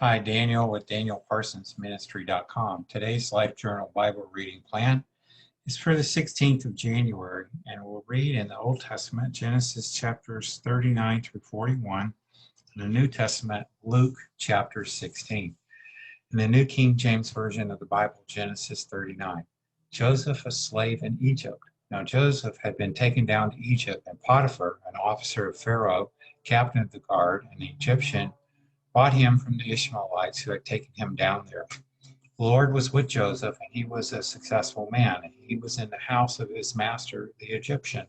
Hi, Daniel with DanielParsonsMinistry.com. Today's Life Journal Bible reading plan is for the 16th of January, and we'll read in the Old Testament, Genesis chapters 39 through 41, and the New Testament, Luke chapter 16. In the New King James Version of the Bible, Genesis 39. Joseph, a slave in Egypt. Now Joseph had been taken down to Egypt, and Potiphar, an officer of Pharaoh, captain of the guard, an Egyptian, bought him from the Ishmaelites who had taken him down there. The Lord was with Joseph, and he was a successful man, and he was in the house of his master, the Egyptian.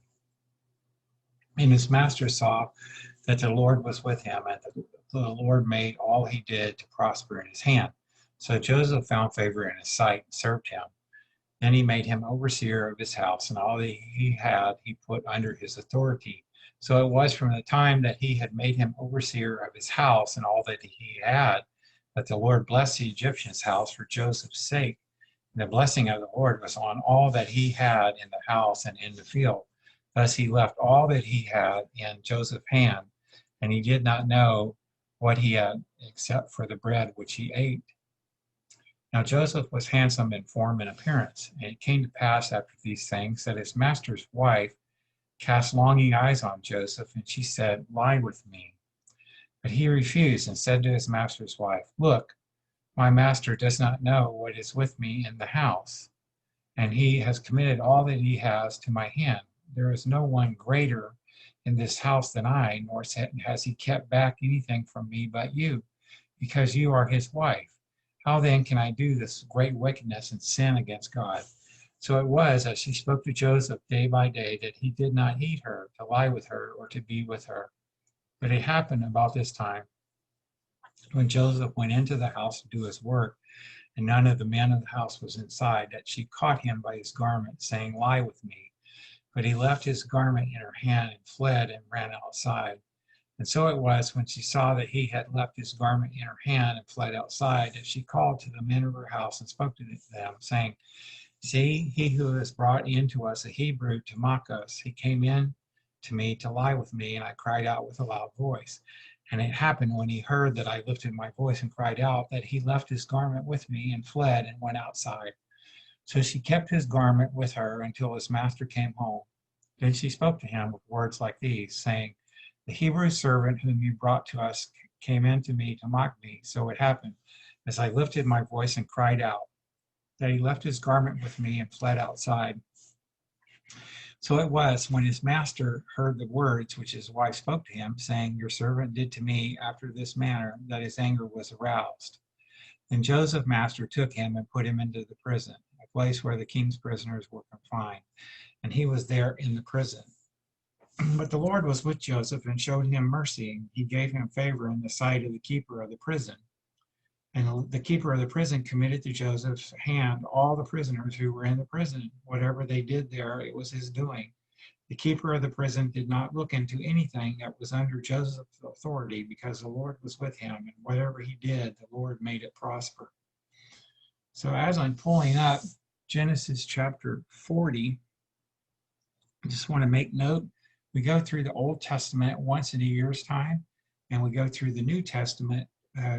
And his master saw that the Lord was with him, and the Lord made all he did to prosper in his hand. So Joseph found favor in his sight and served him. Then he made him overseer of his house, and all that he had he put under his authority. So it was from the time that he had made him overseer of his house and all that he had, that the Lord blessed the Egyptian's house for Joseph's sake. And the blessing of the Lord was on all that he had in the house and in the field. Thus he left all that he had in Joseph's hand, and he did not know what he had except for the bread which he ate. Now Joseph was handsome in form and appearance, and it came to pass after these things that his master's wife cast longing eyes on Joseph, and she said, "Lie with me." But he refused and said to his master's wife, "Look, my master does not know what is with me in the house, and he has committed all that he has to my hand. There is no one greater in this house than I, nor has he kept back anything from me but you, because you are his wife. How then can I do this great wickedness and sin against God?" So it was as she spoke to Joseph day by day that he did not heed her, to lie with her, or to be with her. But it happened about this time, when Joseph went into the house to do his work, and none of the men of the house was inside, that she caught him by his garment, saying, "Lie with me." But he left his garment in her hand and fled and ran outside. And so it was, when she saw that he had left his garment in her hand and fled outside, that she called to the men of her house and spoke to them, saying, "See, he who has brought in to us a Hebrew to mock us, he came in to me to lie with me, and I cried out with a loud voice. And it happened, when he heard that I lifted my voice and cried out, that he left his garment with me and fled and went outside." So she kept his garment with her until his master came home. Then she spoke to him with words like these, saying, "The Hebrew servant whom you brought to us came in to me to mock me. So it happened, as I lifted my voice and cried out, that he left his garment with me and fled outside." So it was, when his master heard the words which his wife spoke to him, saying, "Your servant did to me after this manner," that his anger was aroused. Then Joseph's master took him and put him into the prison, a place where the king's prisoners were confined, and he was there in the prison. But the Lord was with Joseph and showed him mercy, and he gave him favor in the sight of the keeper of the prison. And the keeper of the prison committed to Joseph's hand all the prisoners who were in the prison. Whatever they did there, it was his doing. The keeper of the prison did not look into anything that was under Joseph's authority, because the Lord was with him, and whatever he did, the Lord made it prosper. So as I'm pulling up Genesis chapter 40, I just want to make note, we go through the Old Testament once in a year's time, and we go through the New Testament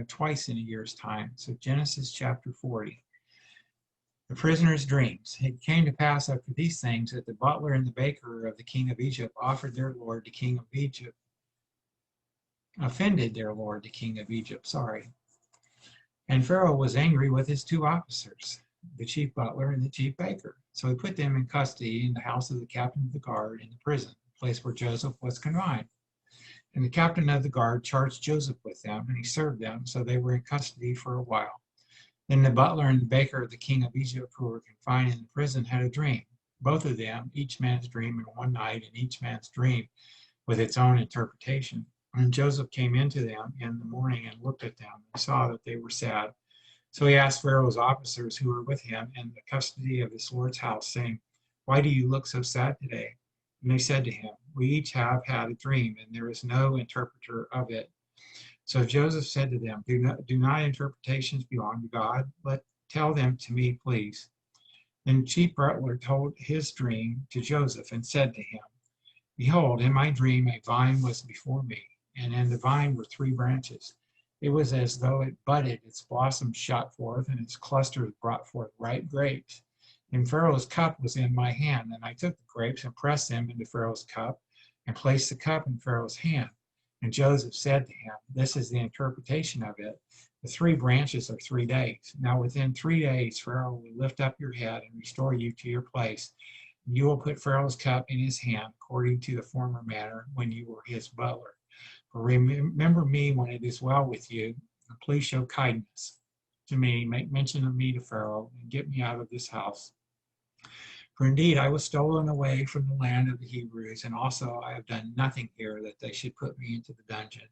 twice in a year's time. So Genesis chapter 40. The prisoner's dreams. It came to pass after these things that the butler and the baker of the king of Egypt offered their lord, the king of Egypt, offended their lord, the king of Egypt, And Pharaoh was angry with his two officers, the chief butler and the chief baker. So he put them in custody in the house of the captain of the guard in the prison, the place where Joseph was confined. And the captain of the guard charged Joseph with them, and he served them, so they were in custody for a while. Then the butler and the baker of the king of Egypt, who were confined in the prison, had a dream. Both of them, each man's dream in one night, and each man's dream with its own interpretation. And Joseph came into them in the morning and looked at them and saw that they were sad. So he asked Pharaoh's officers who were with him in the custody of his lord's house, saying, "Why do you look so sad today?" And they said to him, "We each have had a dream, and there is no interpreter of it." So Joseph said to them, Do not interpretations belong to God? Tell them to me, please." Then chief butler told his dream to Joseph and said to him, "Behold, in my dream a vine was before me, and in the vine were three branches. It was as though it budded, its blossoms shot forth, and its clusters brought forth ripe grapes. And Pharaoh's cup was in my hand, and I took the grapes and pressed them into Pharaoh's cup, and placed the cup in Pharaoh's hand. And Joseph said to him, this is the interpretation of it. The 3 branches are 3 days. Now within 3 days, Pharaoh will lift up your head and restore you to your place. And you will put Pharaoh's cup in his hand, according to the former manner when you were his butler. For remember me when it is well with you, and please show kindness to me, make mention of me to Pharaoh, and get me out of this house. For indeed I was stolen away from the land of the Hebrews, and also I have done nothing here that they should put me into the dungeon.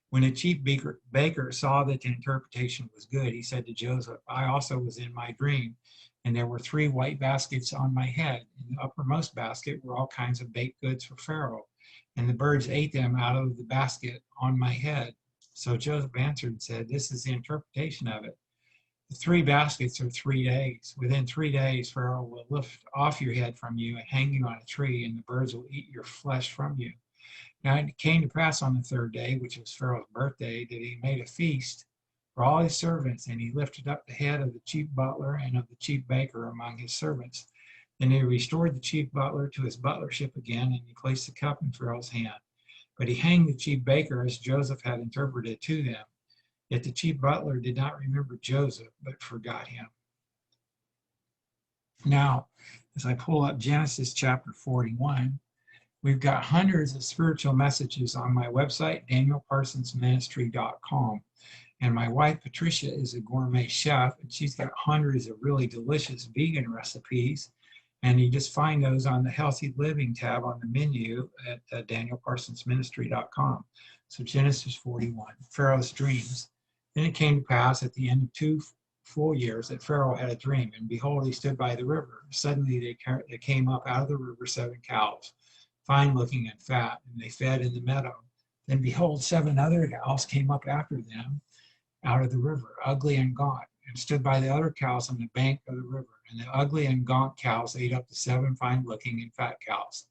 When the chief baker saw that the interpretation was good, he said to Joseph, I also was in my dream, and there were 3 white baskets on my head. In the uppermost basket were all kinds of baked goods for Pharaoh, and the birds ate them out of the basket on my head. So Joseph answered and said, this is the interpretation of it. The 3 baskets are 3 days. Within 3 days, Pharaoh will lift off your head from you and hang you on a tree, and the birds will eat your flesh from you. Now it came to pass on the 3rd day, which was Pharaoh's birthday, that he made a feast for all his servants, and he lifted up the head of the chief butler and of the chief baker among his servants. Then he restored the chief butler to his butlership again, and he placed the cup in Pharaoh's hand. But he hanged the chief baker as Joseph had interpreted to them. Yet the chief butler did not remember Joseph, but forgot him. Now, as I pull up Genesis chapter 41, we've got hundreds of spiritual messages on my website, danielparsonsministry.com. And my wife, Patricia, is a gourmet chef, and she's got hundreds of really delicious vegan recipes. And you just find those on the Healthy Living tab on the menu at danielparsonsministry.com. So Genesis 41, Pharaoh's dreams. Then it came to pass at the end of 2 full years that Pharaoh had a dream, and behold, he stood by the river. Suddenly they came up out of the river 7 cows, fine looking and fat, and they fed in the meadow. Then behold, 7 other cows came up after them out of the river, ugly and gaunt, and stood by the other cows on the bank of the river. And the ugly and gaunt cows ate up the 7 fine looking and fat cows.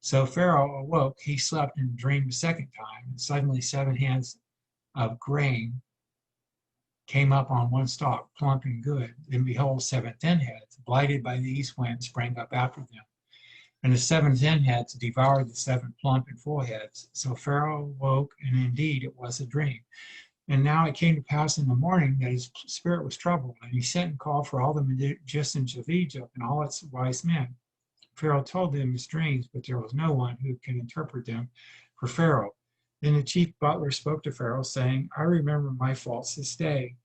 So Pharaoh awoke, he slept and dreamed a second time, and suddenly 7 heads of grain came up on one stalk, plump and good. Then behold, 7 thin heads, blighted by the east wind, sprang up after them. And the 7 thin heads devoured the 7 plump and full heads. So Pharaoh woke, and indeed it was a dream. And now it came to pass in the morning that his spirit was troubled, and he sent and called for all the magicians of Egypt and all its wise men. Pharaoh told them his dreams, but there was no one who could interpret them for Pharaoh. Then the chief butler spoke to Pharaoh, saying, I remember my faults this day.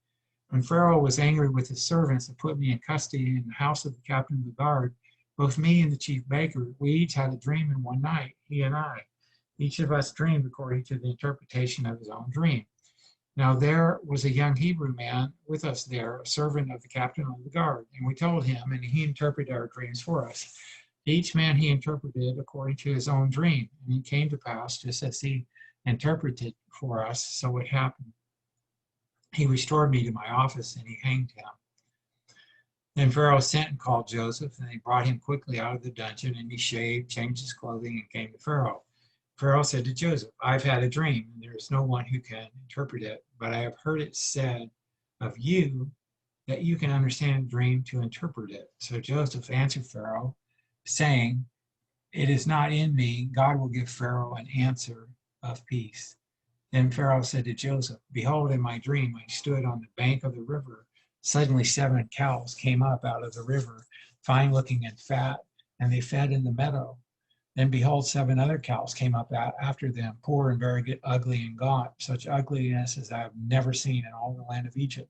When Pharaoh was angry with his servants and put me in custody in the house of the captain of the guard, both me and the chief baker, we each had a dream in one night, he and I. Each of us dreamed according to the interpretation of his own dream. Now there was a young Hebrew man with us there, a servant of the captain of the guard, and we told him, and he interpreted our dreams for us. Each man he interpreted according to his own dream, and it came to pass just as he interpreted for us, so it happened. He restored me to my office, and he hanged him. Then Pharaoh sent and called Joseph, and they brought him quickly out of the dungeon, and he shaved, changed his clothing, and came to Pharaoh. Pharaoh said to Joseph, I've had a dream, and there is no one who can interpret it, but I have heard it said of you that you can understand a dream to interpret it. So Joseph answered Pharaoh, saying, it is not in me. God will give Pharaoh an answer of peace. Then Pharaoh said to Joseph, behold, in my dream I stood on the bank of the river. Suddenly 7 cows came up out of the river, fine looking and fat, and they fed in the meadow. Then behold, 7 other cows came up after them, poor and very ugly and gaunt, such ugliness as I have never seen in all the land of Egypt.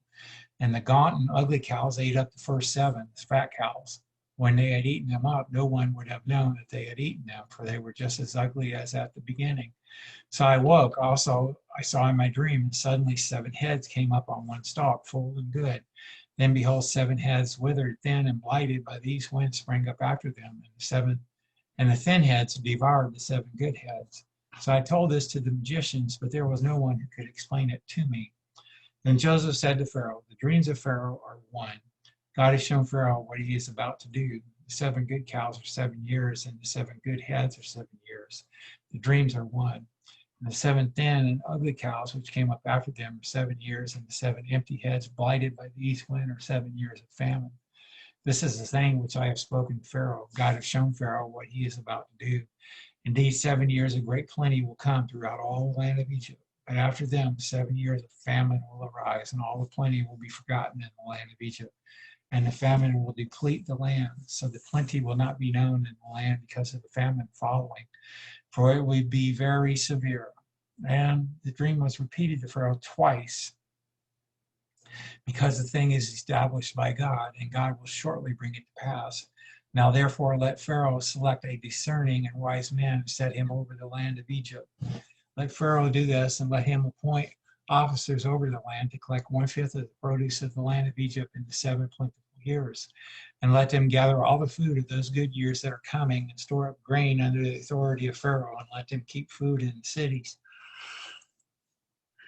And the gaunt and ugly cows ate up the first 7, the fat cows. When they had eaten them up, no one would have known that they had eaten them, for they were just as ugly as at the beginning. So I woke. Also, I saw in my dream, and suddenly 7 heads came up on one stalk, full and good. Then behold, 7 heads withered, thin, and blighted by the east wind sprang up after them, and the thin heads devoured the 7 good heads. So I told this to the magicians, but there was no one who could explain it to me. Then Joseph said to Pharaoh, the dreams of Pharaoh are one. God has shown Pharaoh what he is about to do. The 7 good cows are 7 years, and the 7 good heads are 7 years. The dreams are one. And the 7 thin and ugly cows which came up after them are 7 years, and the 7 empty heads blighted by the east wind are 7 years of famine. This is the thing which I have spoken to Pharaoh. God has shown Pharaoh what he is about to do. Indeed, 7 years of great plenty will come throughout all the land of Egypt. But after them, 7 years of famine will arise, and all the plenty will be forgotten in the land of Egypt. And the famine will deplete the land, so the plenty will not be known in the land because of the famine following, for it would be very severe. And the dream was repeated to Pharaoh twice, because the thing is established by God, and God will shortly bring it to pass. Now therefore let Pharaoh select a discerning and wise man and set him over the land of Egypt. Let Pharaoh do this, and let him appoint officers over the land to collect 1/5 of the produce of the land of Egypt in the 7 plentiful years. And let them gather all the food of those good years that are coming, and store up grain under the authority of Pharaoh, and let them keep food in the cities.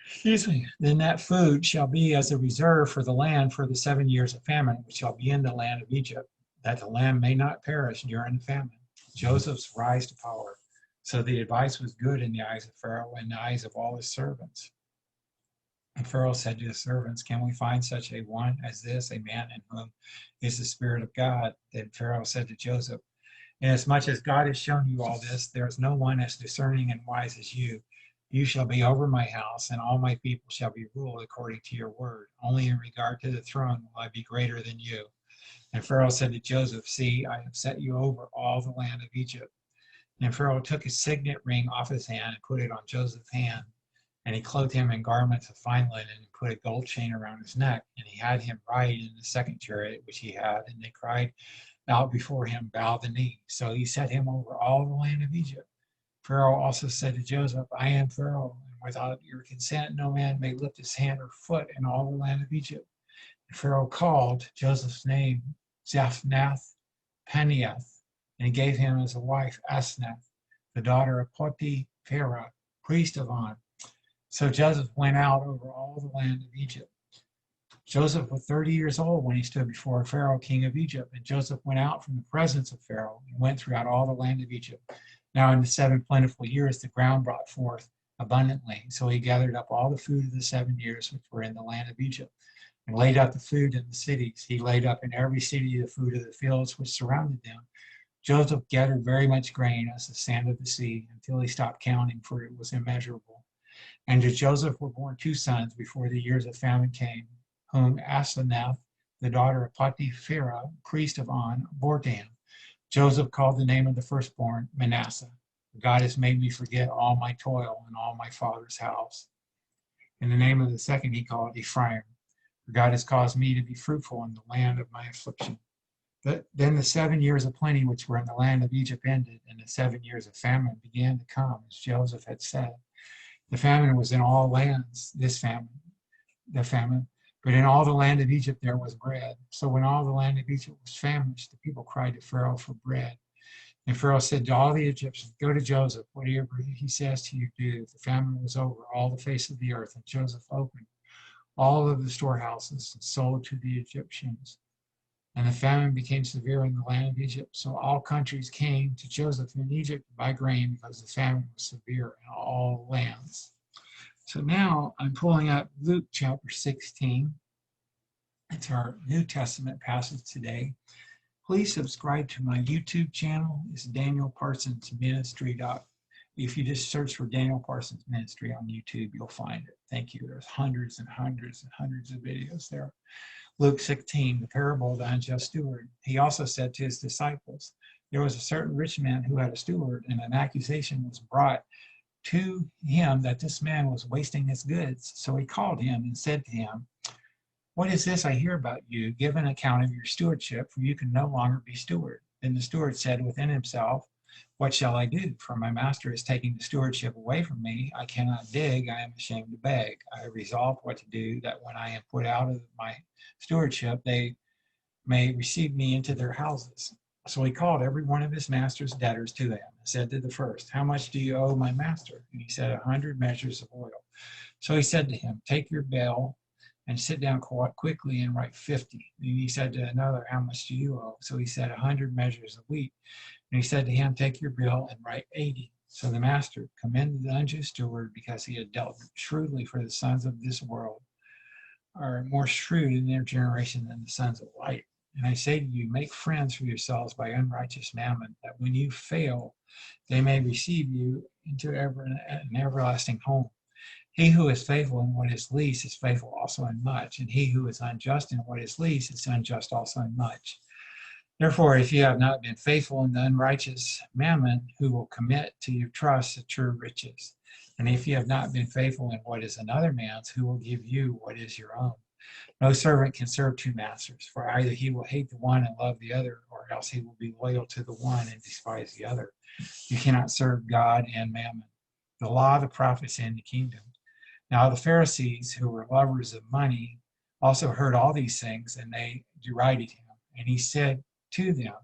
Excuse me. Then that food shall be as a reserve for the land for the 7 years of famine, which shall be in the land of Egypt, that the land may not perish during the famine. Joseph's rise to power. So the advice was good in the eyes of Pharaoh and the eyes of all his servants. And Pharaoh said to his servants, can we find such a one as this, a man in whom is the Spirit of God? Then Pharaoh said to Joseph, inasmuch as God has shown you all this, there is no one as discerning and wise as you. You shall be over my house, and all my people shall be ruled according to your word. Only in regard to the throne will I be greater than you. And Pharaoh said to Joseph, see, I have set you over all the land of Egypt. And Pharaoh took his signet ring off his hand and put it on Joseph's hand. And he clothed him in garments of fine linen and put a gold chain around his neck. And he had him ride in the second chariot which he had. And they cried out before him, bow the knee. So he set him over all the land of Egypt. Pharaoh also said to Joseph, I am Pharaoh, and without your consent no man may lift his hand or foot in all the land of Egypt. And Pharaoh called Joseph's name Zaphnath Paneath, and he gave him as a wife Asenath, the daughter of Potiphera, priest of On. So Joseph went out over all the land of Egypt. Joseph was 30 years old when he stood before Pharaoh, king of Egypt, and Joseph went out from the presence of Pharaoh and went throughout all the land of Egypt. Now in the 7 plentiful years, the ground brought forth abundantly. So he gathered up all the food of the 7 years which were in the land of Egypt, and laid out the food in the cities. He laid up in every city the food of the fields which surrounded them. Joseph gathered very much grain as the sand of the sea, until he stopped counting, for it was immeasurable. And to Joseph were born 2 sons before the years of famine came, whom Asenath, the daughter of Potiphera, priest of On, bore to him. Joseph called the name of the firstborn Manasseh. God has made me forget all my toil and all my father's house. And the name of the second he called Ephraim. For God has caused me to be fruitful in the land of my affliction. But then the 7 years of plenty which were in the land of Egypt ended, and the 7 years of famine began to come, as Joseph had said. The famine was in all lands, the famine, but in all the land of Egypt there was bread. So when all the land of Egypt was famished, the people cried to Pharaoh for bread. And Pharaoh said to all the Egyptians, go to Joseph, whatever he says to you, do. The famine was over all the face of the earth, and Joseph opened all of the storehouses and sold to the Egyptians. And the famine became severe in the land of Egypt. So all countries came to Joseph in Egypt to buy grain, because the famine was severe in all lands. So now I'm pulling up Luke chapter 16. It's our New Testament passage today. Please subscribe to my YouTube channel. It's Daniel Parsons Ministry. If you just search for Daniel Parsons Ministry on YouTube, you'll find it. Thank you. There's hundreds and hundreds and hundreds of videos there. Luke 16, the parable of the unjust steward. He also said to his disciples, there was a certain rich man who had a steward, and an accusation was brought to him that this man was wasting his goods. So he called him and said to him, what is this I hear about you? Give an account of your stewardship, for you can no longer be steward. Then the steward said within himself, what shall I do? For my master is taking the stewardship away from me. I cannot dig, I am ashamed to beg. I have resolved what to do, that when I am put out of my stewardship, they may receive me into their houses. So he called every one of his master's debtors to him, and said to the first, how much do you owe my master? And he said, 100 measures of oil. So he said to him, take your bill and sit down quickly and write 50. And he said to another, how much do you owe? So he said, 100 measures of wheat. And he said to him, take your bill and write 80. So the master commended the unjust steward because he had dealt shrewdly, for the sons of this world are more shrewd in their generation than the sons of light. And I say to you, make friends for yourselves by unrighteous mammon, that when you fail, they may receive you into an everlasting home. He who is faithful in what is least is faithful also in much, and he who is unjust in what is least is unjust also in much. Therefore, if you have not been faithful in the unrighteous mammon, who will commit to your trust the true riches? And if you have not been faithful in what is another man's, who will give you what is your own? No servant can serve two masters, for either he will hate the one and love the other, or else he will be loyal to the one and despise the other. You cannot serve God and mammon. The law, the prophets, and the kingdom. Now the Pharisees, who were lovers of money, also heard all these things, and they derided him. And he said to them,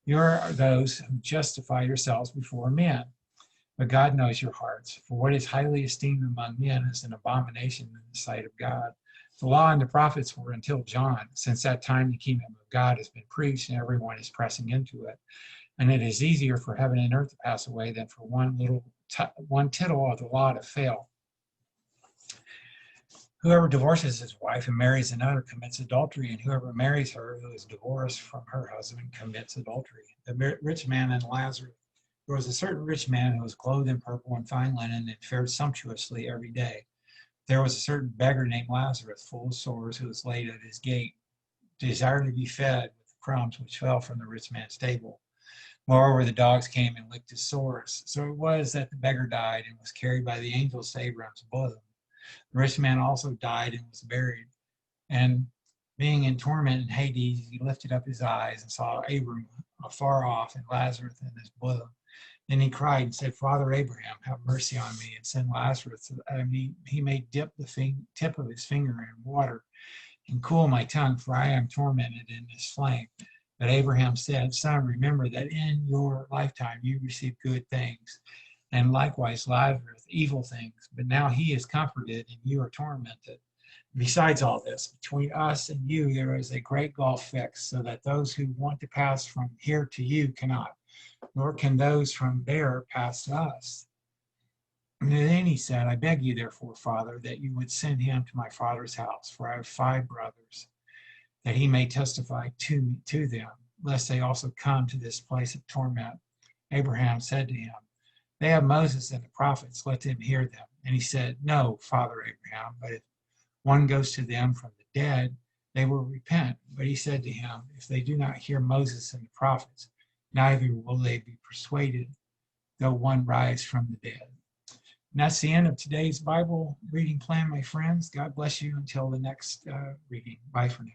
you are those who justify yourselves before men, but God knows your hearts. For what is highly esteemed among men is an abomination in the sight of God. The law and the prophets were until John. Since that time, the kingdom of God has been preached, and everyone is pressing into it. And it is easier for heaven and earth to pass away than for one tittle of the law to fail. Whoever divorces his wife and marries another commits adultery, and whoever marries her who is divorced from her husband commits adultery. The rich man and Lazarus. There was a certain rich man who was clothed in purple and fine linen and fared sumptuously every day. There was a certain beggar named Lazarus, full of sores, who was laid at his gate, desiring to be fed with the crumbs which fell from the rich man's table. Moreover, the dogs came and licked his sores. So it was that the beggar died and was carried by the angels to Abraham's bosom. The rich man also died and was buried. And being in torment in Hades, he lifted up his eyes and saw Abram afar off and Lazarus in his bosom. Then he cried and said, Father Abraham, have mercy on me and send Lazarus that he may dip the tip of his finger in water and cool my tongue, for I am tormented in this flame. But Abraham said, Son, remember that in your lifetime you received good things, and likewise Lazarus evil things. But now he is comforted and you are tormented. Besides all this, between us and you there is a great gulf fixed, so that those who want to pass from here to you cannot, nor can those from there pass to us. And then he said, I beg you, therefore, Father, that you would send him to my father's house, for I have 5 brothers, that he may testify to them, lest they also come to this place of torment. Abraham said to him, they have Moses and the prophets, let them hear them. And he said, no, Father Abraham, but if one goes to them from the dead, they will repent. But he said to him, if they do not hear Moses and the prophets, neither will they be persuaded, though one rise from the dead. And that's the end of today's Bible reading plan, my friends. God bless you until the next reading. Bye for now.